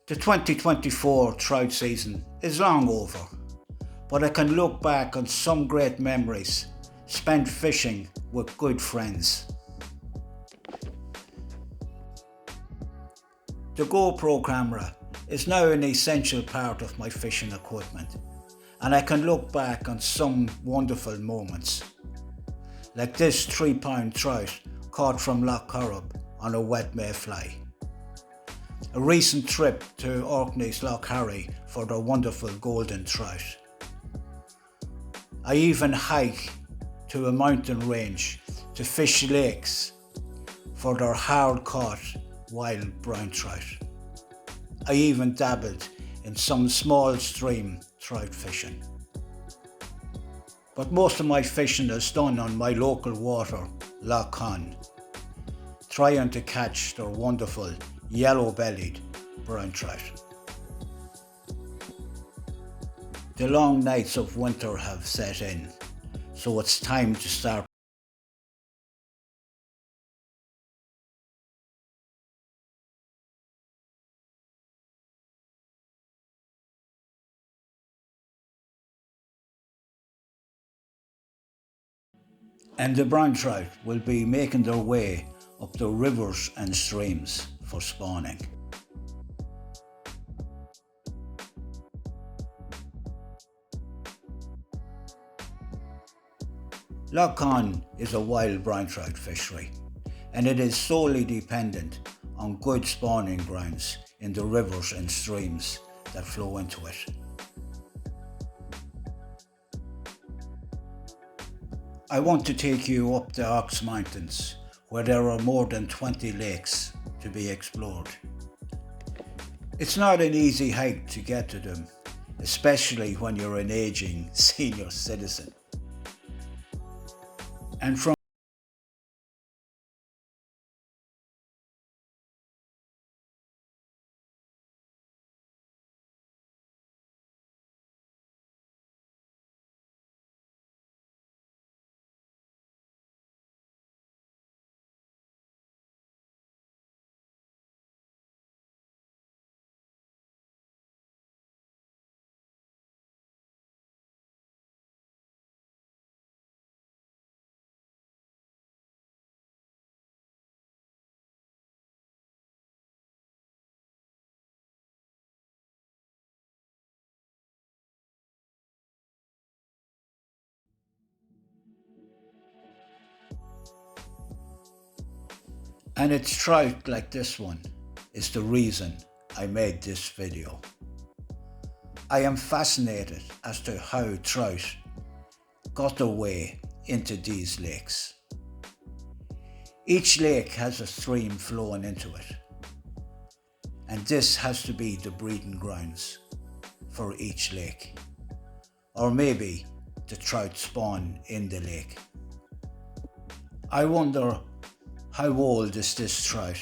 The 2024 trout season is long over, but I can look back on some great memories spent fishing with good friends. The GoPro camera is now an essential part of my fishing equipment, and I can look back on some wonderful moments, like this 3-pound trout caught from Loch Corrib on a wet mayfly. A recent trip to Orkney's Loch Harry for the wonderful golden trout. I even hike to a mountain range to fish lakes for their hard-caught wild brown trout. I even dabbled in some small stream trout fishing. But most of my fishing is done on my local water, Loch Con, trying to catch their wonderful yellow-bellied brown trout. The long nights of winter have set in, so it's time to start. And the brown trout will be making their way up the rivers and streams for spawning. Loch Con is a wild brown trout fishery, and it is solely dependent on good spawning grounds in the rivers and streams that flow into it. I want to take you up the Ox Mountains, where there are more than 20 lakes to be explored. It's not an easy hike to get to them, especially when you're an aging senior citizen. And from And it's trout like this one is the reason I made this video. I am fascinated as to how trout got their way into these lakes. Each lake has a stream flowing into it, and this has to be the breeding grounds for each lake. Or maybe the trout spawn in the lake. I wonder, how old is this trout?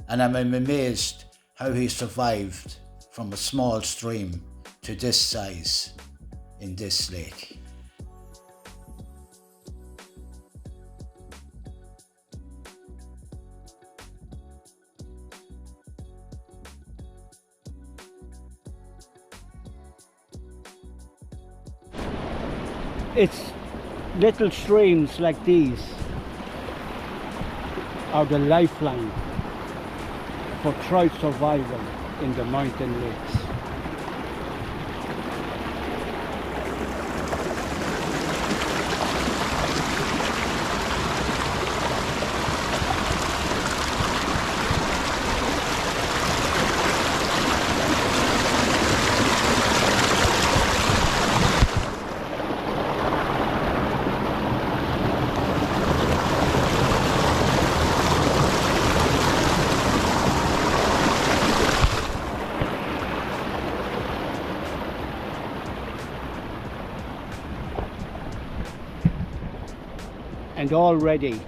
And I'm amazed how he survived from a small stream to this size in this lake. It's little streams like these are the lifeline for trout survival in the mountain lakes. And already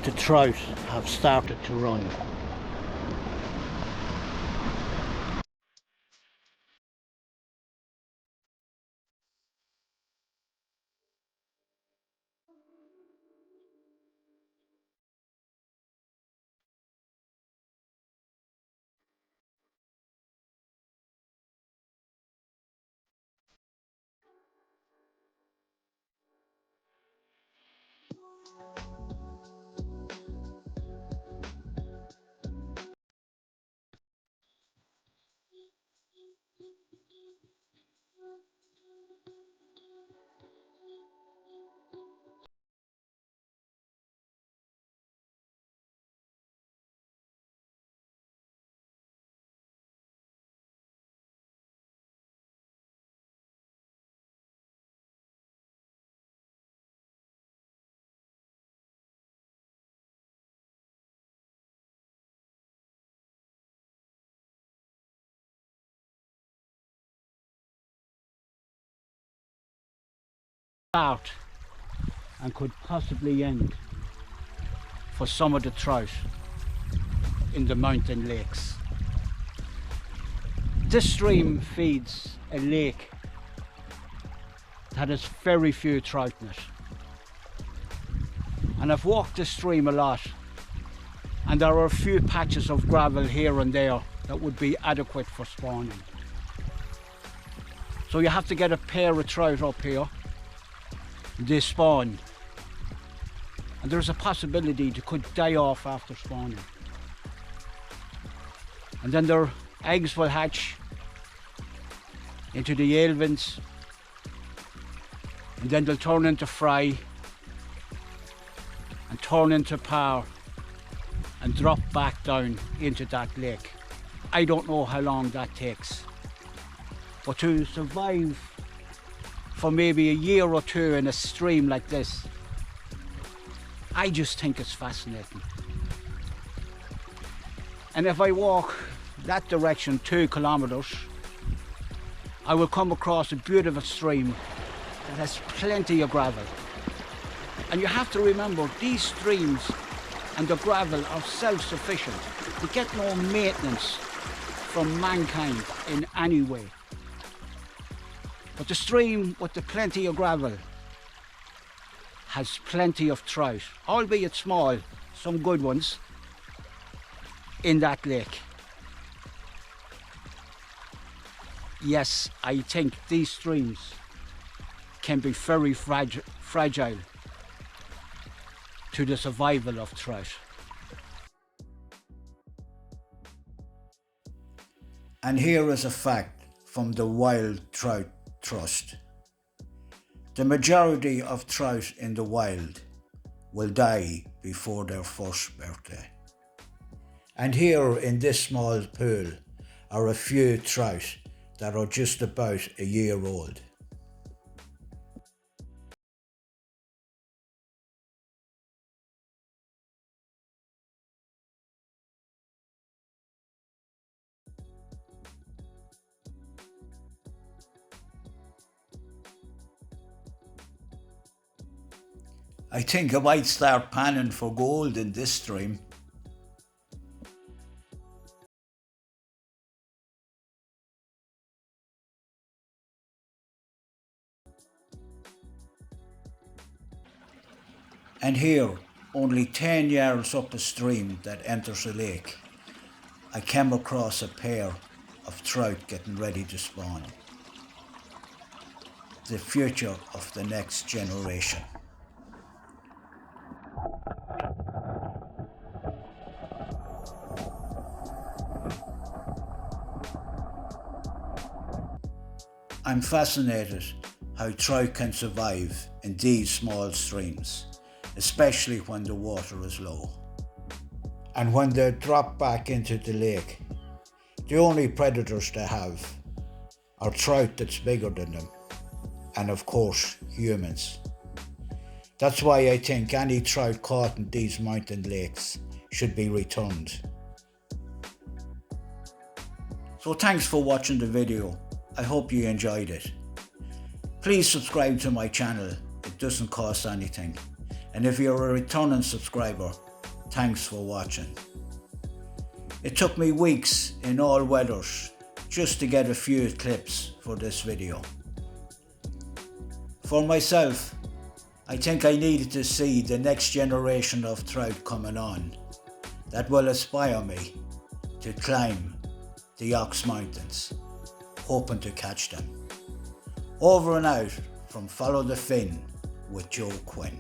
the trout have started to run. start and could possibly end for some of the trout in the mountain lakes. This stream feeds a lake that has very few trout in it. And I've walked this stream a lot, and there are a few patches of gravel here and there that would be adequate for spawning. So you have to get a pair of trout up here. They spawn, and there's a possibility they could die off after spawning, and then their eggs will hatch into the alevins, and then they'll turn into fry and turn into par and drop back down into that lake. I don't know how long that takes, but to survive for maybe a year or two in a stream like this, I just think it's fascinating. And if I walk that direction 2 kilometers, I will come across a beautiful stream that has plenty of gravel. And you have to remember, these streams and the gravel are self-sufficient. They get no maintenance from mankind in any way. But the stream with the plenty of gravel has plenty of trout, albeit small, some good ones, in that lake. Yes, I think these streams can be very fragile to the survival of trout. And here is a fact from the Wild Trout Trust. The majority of trout in the wild will die before their first birthday. And here in this small pool are a few trout that are just about a year old. I think I might start panning for gold in this stream. And here, only 10 yards up a stream that enters a lake, I came across a pair of trout getting ready to spawn. The future of the next generation. I'm fascinated how trout can survive in these small streams, especially when the water is low. And when they drop back into the lake, the only predators they have are trout that's bigger than them, and of course humans. That's why I think any trout caught in these mountain lakes should be returned. So thanks for watching the video. I hope you enjoyed it. Please subscribe to my channel, it doesn't cost anything. And if you're a returning subscriber, thanks for watching. It took me weeks in all weathers just to get a few clips for this video. For myself, I think I needed to see the next generation of trout coming on that will inspire me to climb the Ox Mountains, hoping to catch them. Over and out from Follow the Fin with Joe Quinn.